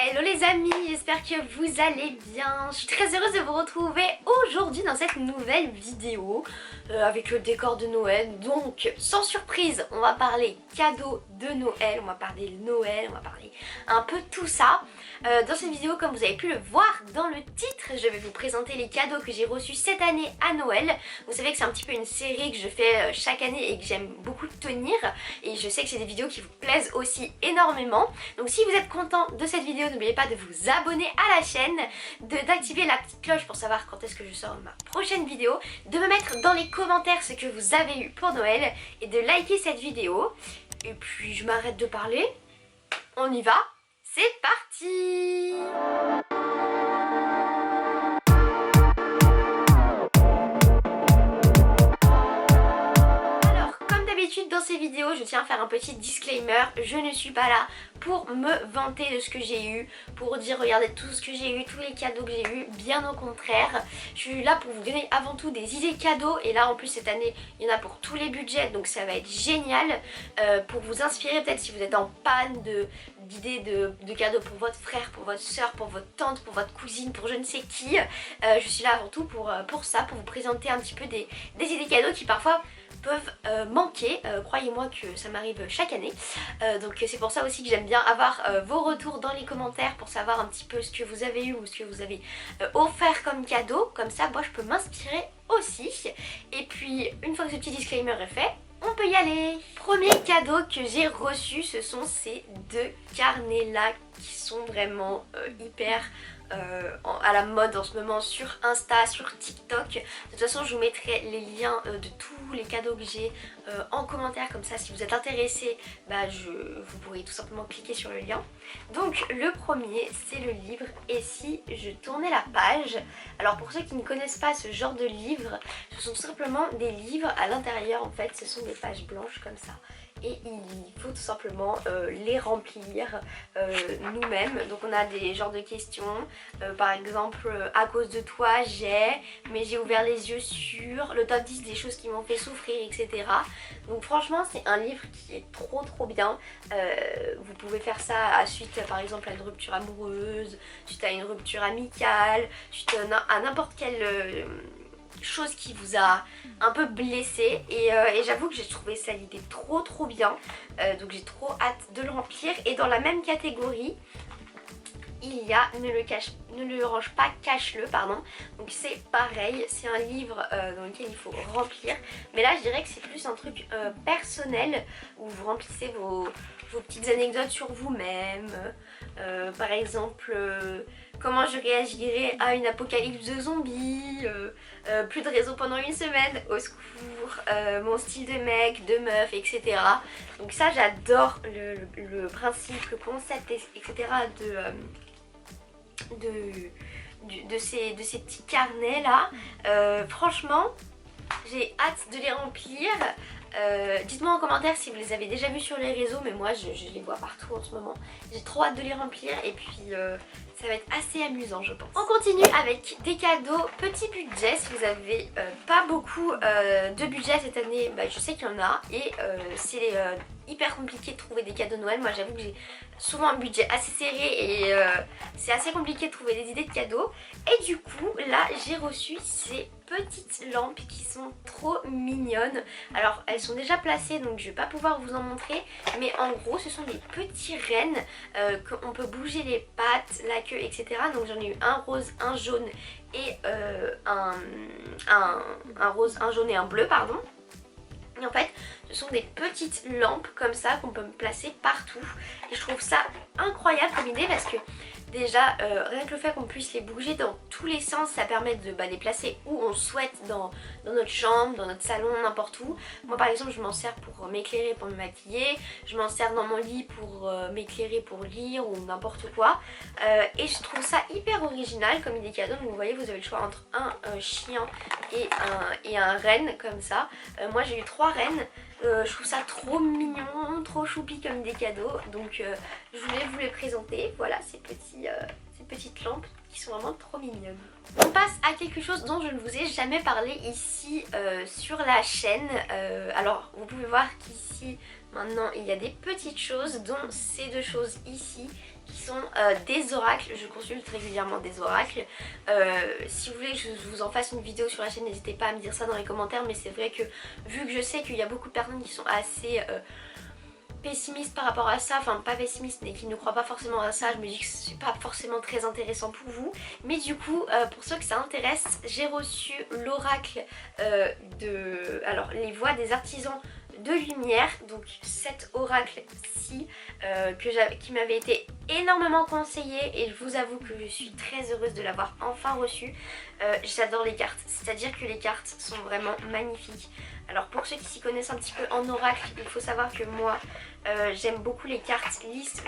Hello les amis, j'espère que vous allez bien. Je suis très heureuse de vous retrouver aujourd'hui dans cette nouvelle vidéo avec le décor de Noël. Donc sans surprise, on va parler cadeaux de Noël, on va parler Noël, on va parler un peu tout ça. Dans cette vidéo, comme vous avez pu le voir dans le titre, je vais vous présenter les cadeaux que j'ai reçus cette année à Noël. Vous savez que c'est un petit peu une série que je fais chaque année et que j'aime beaucoup tenir. Et je sais que c'est des vidéos qui vous plaisent aussi énormément. Donc si vous êtes content de cette vidéo, n'oubliez pas de vous abonner à la chaîne, d'activer la petite cloche pour savoir quand est-ce que je sors ma prochaine vidéo, de me mettre dans les commentaires ce que vous avez eu pour Noël et de liker cette vidéo. Et puis je m'arrête de parler, on y va, c'est parti! Dans ces vidéos, je tiens à faire un petit disclaimer, je ne suis pas là pour me vanter de ce que j'ai eu, pour dire regardez tout ce que j'ai eu, tous les cadeaux que j'ai eu, bien au contraire. Je suis là pour vous donner avant tout des idées cadeaux et là en plus cette année il y en a pour tous les budgets donc ça va être génial pour vous inspirer peut-être si vous êtes en panne d'idées de cadeaux pour votre frère, pour votre soeur, pour votre tante, pour votre cousine, pour je ne sais qui. Je suis là avant tout pour ça, pour vous présenter un petit peu des idées cadeaux qui parfois peuvent manquer, croyez-moi que ça m'arrive chaque année, donc c'est pour ça aussi que j'aime bien avoir vos retours dans les commentaires pour savoir un petit peu ce que vous avez eu ou ce que vous avez offert comme cadeau, comme ça moi je peux m'inspirer aussi. Et puis une fois que ce petit disclaimer est fait, on peut y aller. Premier cadeau que j'ai reçu, ce sont ces deux carnets là qui sont vraiment hyper à la mode en ce moment sur Insta, sur TikTok. De toute façon je vous mettrai les liens de tous les cadeaux que j'ai en commentaire, comme ça si vous êtes intéressé vous pourrez tout simplement cliquer sur le lien. Donc le premier c'est le livre Et si je tournais la page. Alors pour ceux qui ne connaissent pas ce genre de livre, ce sont simplement des livres à l'intérieur en fait, ce sont des pages blanches comme ça. Et il faut tout simplement les remplir nous-mêmes. Donc on a des genres de questions, par exemple à cause de toi mais j'ai ouvert les yeux sur le top 10 des choses qui m'ont fait souffrir, etc. Donc franchement c'est un livre qui est trop bien. Vous pouvez faire ça à suite par exemple à une rupture amoureuse, suite à une rupture amicale, suite à n'importe quelle chose qui vous a un peu blessé et j'avoue que j'ai trouvé ça l'idée trop bien, donc j'ai trop hâte de le remplir. Et dans la même catégorie il y a ne le range pas, cache-le, pardon. Donc c'est pareil, c'est un livre dans lequel il faut remplir, mais là je dirais que c'est plus un truc personnel où vous remplissez vos petites anecdotes sur vous-même, par exemple comment je réagirais à une apocalypse de zombies, plus de réseau pendant une semaine, au secours, mon style de mec, de meuf, etc. Donc ça j'adore le principe, le concept, etc. de ces petits carnets là. Franchement j'ai hâte de les remplir. Dites-moi en commentaire si vous les avez déjà vus sur les réseaux, mais moi je les vois partout en ce moment. J'ai trop hâte de les remplir et puis ça va être assez amusant je pense. On continue avec des cadeaux petit budget. Si vous avez pas beaucoup de budget cette année, je sais qu'il y en a et c'est hyper compliqué de trouver des cadeaux de Noël. Moi j'avoue que j'ai souvent un budget assez serré et c'est assez compliqué de trouver des idées de cadeaux. Et du coup là j'ai reçu ces petites lampes qui sont trop mignonnes. Alors elles sont déjà placées donc je vais pas pouvoir vous en montrer, mais en gros ce sont des petits rennes qu'on peut bouger les pattes, la queue, etc. Donc j'en ai eu un rose, un jaune et un rose, un jaune et un bleu, pardon. Et en fait ce sont des petites lampes comme ça qu'on peut me placer partout et je trouve ça incroyable comme idée parce que déjà rien que le fait qu'on puisse les bouger dans tous les sens, ça permet de les placer où on souhaite dans notre chambre, dans notre salon, n'importe où. Moi par exemple je m'en sers pour m'éclairer, pour me maquiller, je m'en sers dans mon lit pour m'éclairer, pour lire ou n'importe quoi. Et je trouve ça hyper original comme idée cadeau. Donc vous voyez, vous avez le choix entre un chien et un renne comme ça. Moi j'ai eu 3 rennes. Je trouve ça trop mignon, trop choupi comme des cadeaux, donc je voulais vous les présenter. Voilà ces petites lampes qui sont vraiment trop mignonnes. On passe à quelque chose dont je ne vous ai jamais parlé ici sur la chaîne. Alors vous pouvez voir qu'ici maintenant il y a des petites choses, dont ces deux choses ici qui sont des oracles. Je consulte régulièrement des oracles. Si vous voulez que je vous en fasse une vidéo sur la chaîne, n'hésitez pas à me dire ça dans les commentaires, mais c'est vrai que vu que je sais qu'il y a beaucoup de personnes qui sont assez pessimistes par rapport à ça, enfin pas pessimistes mais qui ne croient pas forcément à ça, je me dis que c'est pas forcément très intéressant pour vous. Mais du coup pour ceux que ça intéresse, j'ai reçu l'oracle alors les voix des artisans de lumière, donc cet oracle-ci qui m'avait été énormément conseillé et je vous avoue que je suis très heureuse de l'avoir enfin reçu. J'adore les cartes, c'est-à-dire que les cartes sont vraiment magnifiques. Alors pour ceux qui s'y connaissent un petit peu en oracle, il faut savoir que moi j'aime beaucoup les cartes lisses,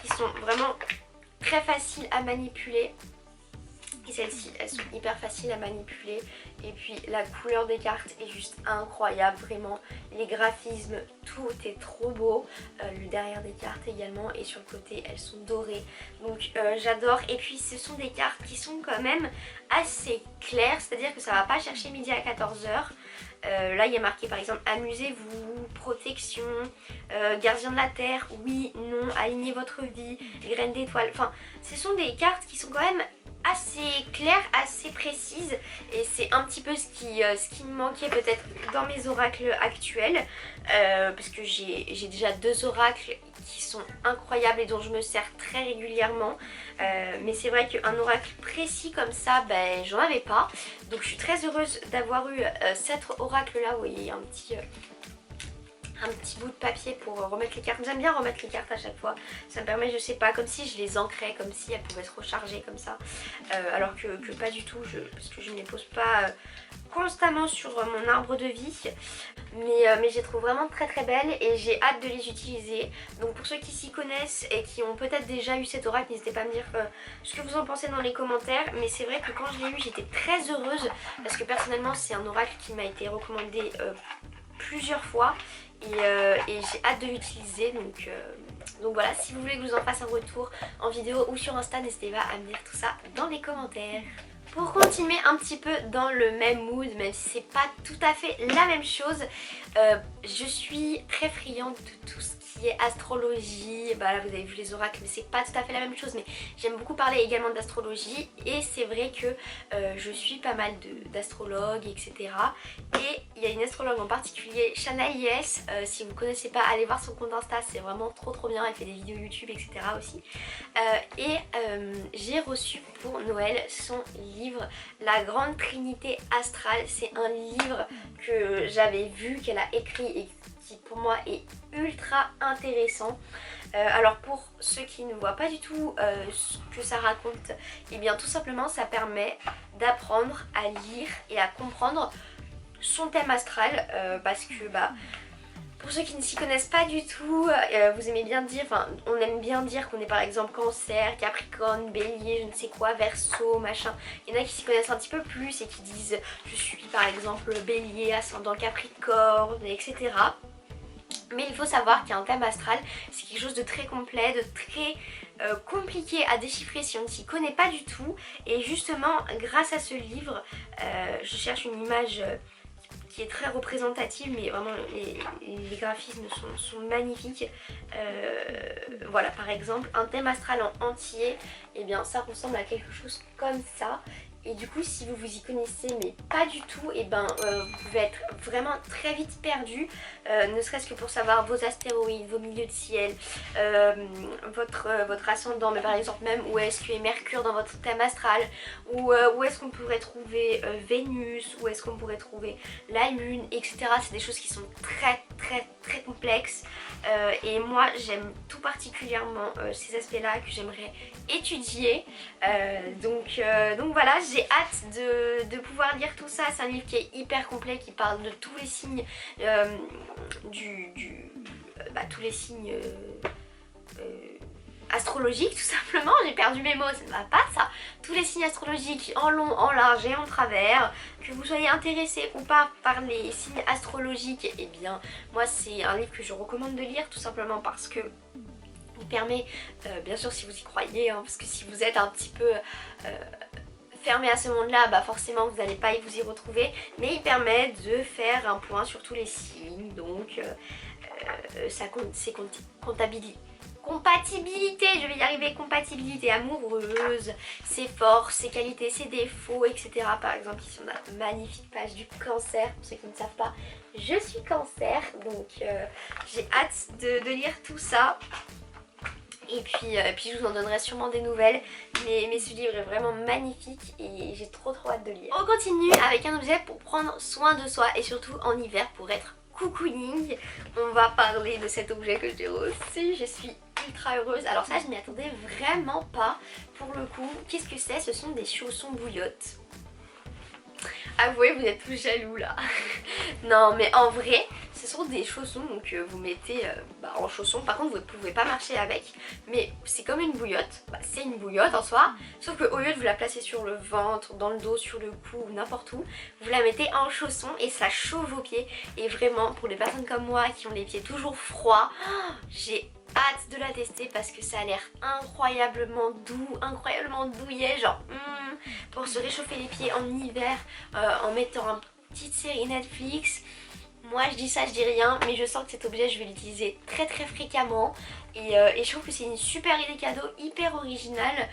qui sont vraiment très faciles à manipuler. Et celles-ci, elles sont hyper faciles à manipuler. Et puis la couleur des cartes est juste incroyable, vraiment. Les graphismes, tout est trop beau. Le derrière des cartes également, et sur le côté, elles sont dorées. Donc j'adore. Et puis ce sont des cartes qui sont quand même assez claires, c'est-à-dire que ça va pas chercher midi à 14h. Là il y a marqué par exemple amusez-vous, protection, gardien de la terre, oui, non, alignez votre vie, graines d'étoiles. Enfin, ce sont des cartes qui sont quand même assez claires, assez précises, et c'est un petit peu ce qui me manquait peut-être dans mes oracles actuels, parce que j'ai déjà 2 oracles qui sont incroyables et dont je me sers très régulièrement, mais c'est vrai qu'un oracle précis comme ça, ben, j'en avais pas, donc je suis très heureuse d'avoir eu cet oracle là. Vous voyez, un petit bout de papier pour remettre les cartes. J'aime bien remettre les cartes à chaque fois. Ça me permet, je sais pas, comme si je les ancrais, comme si elles pouvaient se recharger comme ça. Alors que pas du tout, parce que je ne les pose pas constamment sur mon arbre de vie. Mais je les trouve vraiment très très belles et j'ai hâte de les utiliser. Donc pour ceux qui s'y connaissent et qui ont peut-être déjà eu cet oracle, n'hésitez pas à me dire ce que vous en pensez dans les commentaires. Mais c'est vrai que quand je l'ai eu, j'étais très heureuse parce que personnellement c'est un oracle qui m'a été recommandé plusieurs fois. Et j'ai hâte de l'utiliser, donc voilà, si vous voulez que je vous en fasse un retour en vidéo ou sur Insta, n'hésitez pas à me dire tout ça dans les commentaires. Pour continuer un petit peu dans le même mood, même si c'est pas tout à fait la même chose, je suis très friande de tout ce qui est astrologie. Bah là vous avez vu les oracles, mais c'est pas tout à fait la même chose, mais j'aime beaucoup parler également d'astrologie et c'est vrai que je suis pas mal d'astrologues, etc. Et il y a une astrologue en particulier, Shana Yes, si vous connaissez pas, allez voir son compte Insta, c'est vraiment trop bien, elle fait des vidéos YouTube, etc. aussi. J'ai reçu pour Noël son livre La Grande Trinité Astrale. C'est un livre que j'avais vu qu'elle a écrit et qui pour moi est ultra intéressant. Alors pour ceux qui ne voient pas du tout ce que ça raconte, et bien tout simplement ça permet d'apprendre à lire et à comprendre son thème astral, parce que pour ceux qui ne s'y connaissent pas du tout, vous aimez bien dire, enfin on aime bien dire qu'on est par exemple Cancer, Capricorne, Bélier, je ne sais quoi, Verseau, machin. Il y en a qui s'y connaissent un petit peu plus et qui disent je suis par exemple Bélier, ascendant Capricorne, etc. Mais il faut savoir qu'un thème astral, c'est quelque chose de très complet, de très compliqué à déchiffrer si on ne s'y connaît pas du tout. Et justement, grâce à ce livre, je cherche une image qui est très représentative, mais vraiment les graphismes sont magnifiques. Voilà, par exemple, un thème astral en entier, et bien ça ressemble à quelque chose comme ça. Et du coup, si vous vous y connaissez mais pas du tout, et vous pouvez être vraiment très vite perdu, ne serait-ce que pour savoir vos astéroïdes, vos milieux de ciel, votre ascendant, mais par exemple même où est-ce qu'est Mercure dans votre thème astral, ou où est-ce qu'on pourrait trouver Vénus, où est-ce qu'on pourrait trouver la Lune, etc. C'est des choses qui sont très complexes, et moi j'aime tout particulièrement ces aspects-là que j'aimerais étudier. Donc voilà, j'ai hâte de pouvoir lire tout ça. C'est un livre qui est hyper complet, qui parle de tous les signes tous les signes astrologiques tout simplement. J'ai perdu mes mots, ça ne va pas ça. Tous les signes astrologiques en long, en large et en travers. Que vous soyez intéressé ou pas par les signes astrologiques, et bien moi c'est un livre que je recommande de lire tout simplement parce que il permet, bien sûr si vous y croyez, hein, parce que si vous êtes un petit peu fermé à ce monde-là, forcément vous n'allez pas vous y retrouver, mais il permet de faire un point sur tous les signes, donc c'est comptabilisé. compatibilité, je vais y arriver, compatibilité amoureuse, ses forces, ses qualités, ses défauts, etc. Par exemple ici on a une magnifique page du cancer, pour ceux qui ne savent pas, je suis cancer, donc j'ai hâte de lire tout ça. Et puis je vous en donnerai sûrement des nouvelles, mais ce livre est vraiment magnifique et j'ai trop hâte de lire. On continue avec un objet pour prendre soin de soi et surtout en hiver pour être cocooning. On va parler de cet objet que j'ai reçu, je suis ultra heureuse. Alors ça je m'y attendais vraiment pas pour le coup. Qu'est-ce que c'est? Ce sont des chaussons bouillottes. Avouez, vous êtes tous jaloux là. Non mais en vrai ce sont des chaussons donc vous mettez en chaussons. Par contre vous ne pouvez pas marcher avec, mais c'est comme une bouillotte. C'est une bouillotte en soi, sauf qu'au lieu de vous la placer sur le ventre, dans le dos, sur le cou ou n'importe où, vous la mettez en chaussons et ça chauffe vos pieds. Et vraiment pour les personnes comme moi qui ont les pieds toujours froids, j'ai hâte de la tester parce que ça a l'air incroyablement doux, incroyablement douillet, genre pour se réchauffer les pieds en hiver en mettant une petite série Netflix. Moi je dis ça, je dis rien, mais je sens que cet objet je vais l'utiliser très fréquemment et je trouve que c'est une super idée cadeau, hyper originale.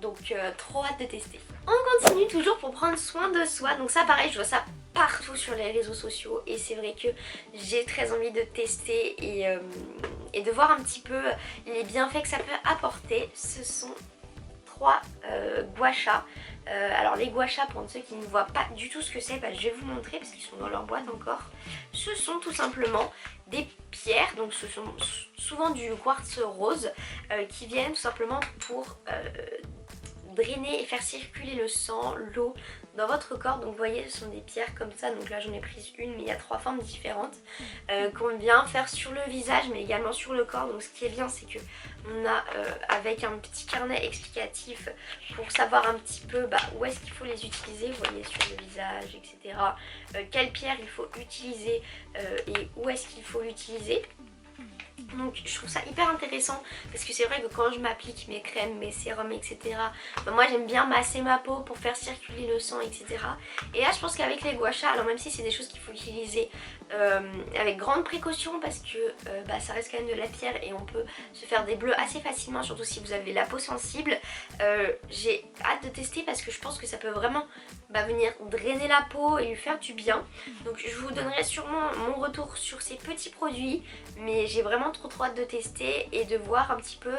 Donc trop hâte de tester. On continue toujours pour prendre soin de soi. Donc ça pareil, je vois ça partout sur les réseaux sociaux et c'est vrai que j'ai très envie de tester et de voir un petit peu les bienfaits que ça peut apporter. Ce sont 3 gua sha. Alors les gua sha, pour ceux qui ne voient pas du tout ce que c'est, je vais vous montrer parce qu'ils sont dans leur boîte encore. Ce sont tout simplement des pierres, donc ce sont souvent du quartz rose qui viennent tout simplement pour drainer et faire circuler le sang, l'eau dans votre corps. Donc vous voyez ce sont des pierres comme ça, donc là j'en ai prise une mais il y a 3 formes différentes qu'on vient faire sur le visage mais également sur le corps. Donc ce qui est bien c'est que on a avec un petit carnet explicatif pour savoir un petit peu où est-ce qu'il faut les utiliser, vous voyez sur le visage etc, quelle pierre il faut utiliser et où est-ce qu'il faut l'utiliser. Donc je trouve ça hyper intéressant parce que c'est vrai que quand je m'applique mes crèmes, mes sérums etc, moi j'aime bien masser ma peau pour faire circuler le sang etc. Et là je pense qu'avec les gua sha, alors même si c'est des choses qu'il faut utiliser avec grande précaution parce que ça reste quand même de la pierre et on peut se faire des bleus assez facilement, surtout si vous avez la peau sensible, j'ai hâte de tester parce que je pense que ça peut vraiment venir drainer la peau et lui faire du bien. Donc je vous donnerai sûrement mon retour sur ces petits produits, mais j'ai vraiment trop hâte de tester et de voir un petit peu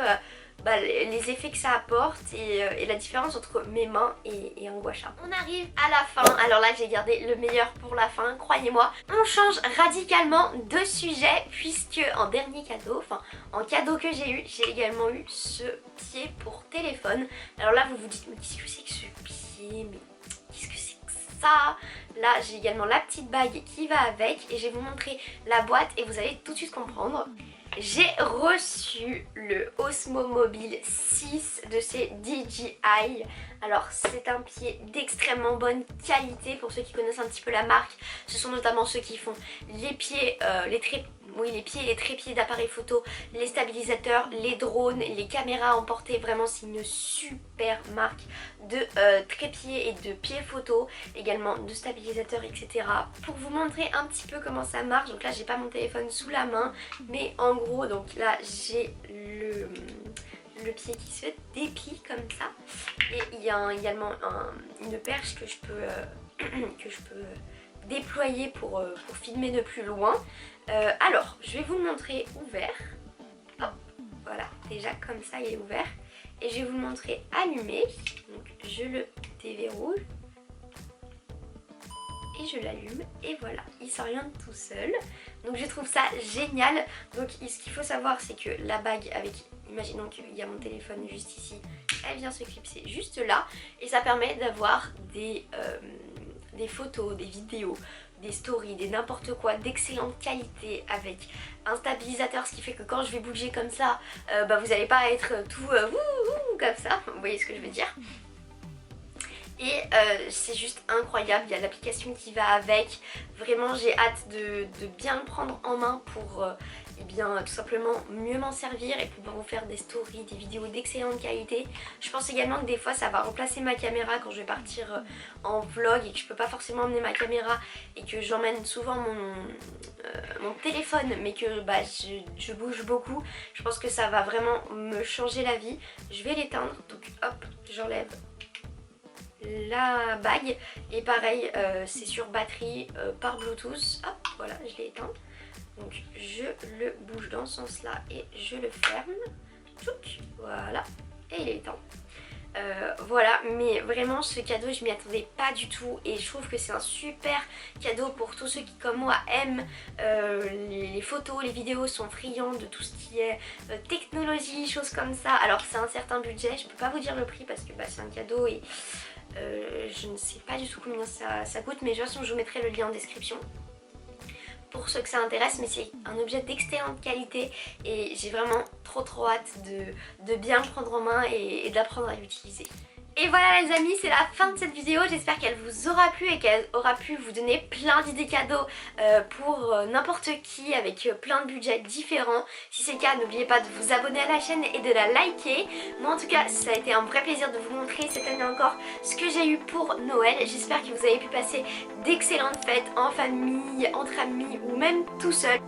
les effets que ça apporte et la différence entre mes mains et un gua sha. On arrive à la fin, alors là j'ai gardé le meilleur pour la fin, croyez-moi. On change radicalement de sujet puisque en dernier cadeau, enfin en cadeau que j'ai eu, j'ai également eu ce pied pour téléphone. Alors là vous vous dites mais qu'est-ce que c'est que ce pied, mais qu'est-ce que c'est que ça? Là j'ai également la petite bague qui va avec et je vais vous montrer la boîte et vous allez tout de suite comprendre. J'ai reçu le Osmo Mobile 6 de chez DJI. Alors c'est un pied d'extrêmement bonne qualité pour ceux qui connaissent un petit peu la marque. Ce sont notamment ceux qui font les pieds, les pieds et les trépieds d'appareils photo, les stabilisateurs, les drones, les caméras emportées. Vraiment c'est une super marque de trépieds et de pieds photo, également de stabilisateurs etc. Pour vous montrer un petit peu comment ça marche, donc là j'ai pas mon téléphone sous la main, mais en gros donc là j'ai le pied qui se déplie comme ça et il y a également une perche que je peux déployer pour filmer de plus loin. Alors je vais vous le montrer ouvert. Hop, voilà, déjà comme ça il est ouvert et je vais vous le montrer allumé. Donc je le déverrouille et je l'allume et voilà, il s'oriente tout seul. Donc je trouve ça génial. Donc ce qu'il faut savoir c'est que la bague avec, imaginons qu'il y a mon téléphone juste ici, elle vient se clipser juste là et ça permet d'avoir des photos, des vidéos, des stories, des n'importe quoi d'excellente qualité avec un stabilisateur, ce qui fait que quand je vais bouger comme ça, vous n'allez pas être tout comme ça, vous voyez ce que je veux dire. Et c'est juste incroyable, il y a l'application qui va avec, vraiment j'ai hâte de bien le prendre en main pour et bien tout simplement mieux m'en servir et pouvoir vous faire des stories, des vidéos d'excellente qualité. Je pense également que des fois ça va remplacer ma caméra quand je vais partir en vlog et que je peux pas forcément emmener ma caméra et que j'emmène souvent mon téléphone mais que bah, je bouge beaucoup. Je pense que ça va vraiment me changer la vie. Je vais l'éteindre, donc hop, j'enlève la bague et pareil c'est sur batterie par Bluetooth. Hop, voilà, je l'ai éteint. Donc je le bouge dans ce sens là et je le ferme. Tchouc, voilà, et il est éteint. Voilà, mais vraiment ce cadeau je m'y attendais pas du tout et je trouve que c'est un super cadeau pour tous ceux qui comme moi aiment les photos, les vidéos, sont friands de tout ce qui est technologie, choses comme ça. Alors c'est un certain budget, je peux pas vous dire le prix parce que bah, c'est un cadeau et je ne sais pas du tout combien ça coûte, mais de toute façon je vous mettrai le lien en description pour ceux que ça intéresse, mais c'est un objet d'excellente qualité et j'ai vraiment trop hâte de bien le prendre en main et d'apprendre à l'utiliser. Et voilà les amis, c'est la fin de cette vidéo, j'espère qu'elle vous aura plu et qu'elle aura pu vous donner plein d'idées cadeaux pour n'importe qui avec plein de budgets différents. Si c'est le cas, n'oubliez pas de vous abonner à la chaîne et de la liker. Moi en tout cas, ça a été un vrai plaisir de vous montrer cette année encore ce que j'ai eu pour Noël. J'espère que vous avez pu passer d'excellentes fêtes en famille, entre amis ou même tout seul.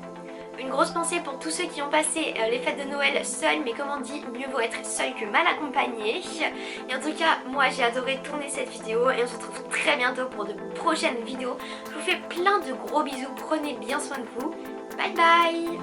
Une grosse pensée pour tous ceux qui ont passé les fêtes de Noël seuls, mais comme on dit, mieux vaut être seul que mal accompagné. Et en tout cas, moi j'ai adoré tourner cette vidéo et on se retrouve très bientôt pour de prochaines vidéos. Je vous fais plein de gros bisous, prenez bien soin de vous. Bye bye.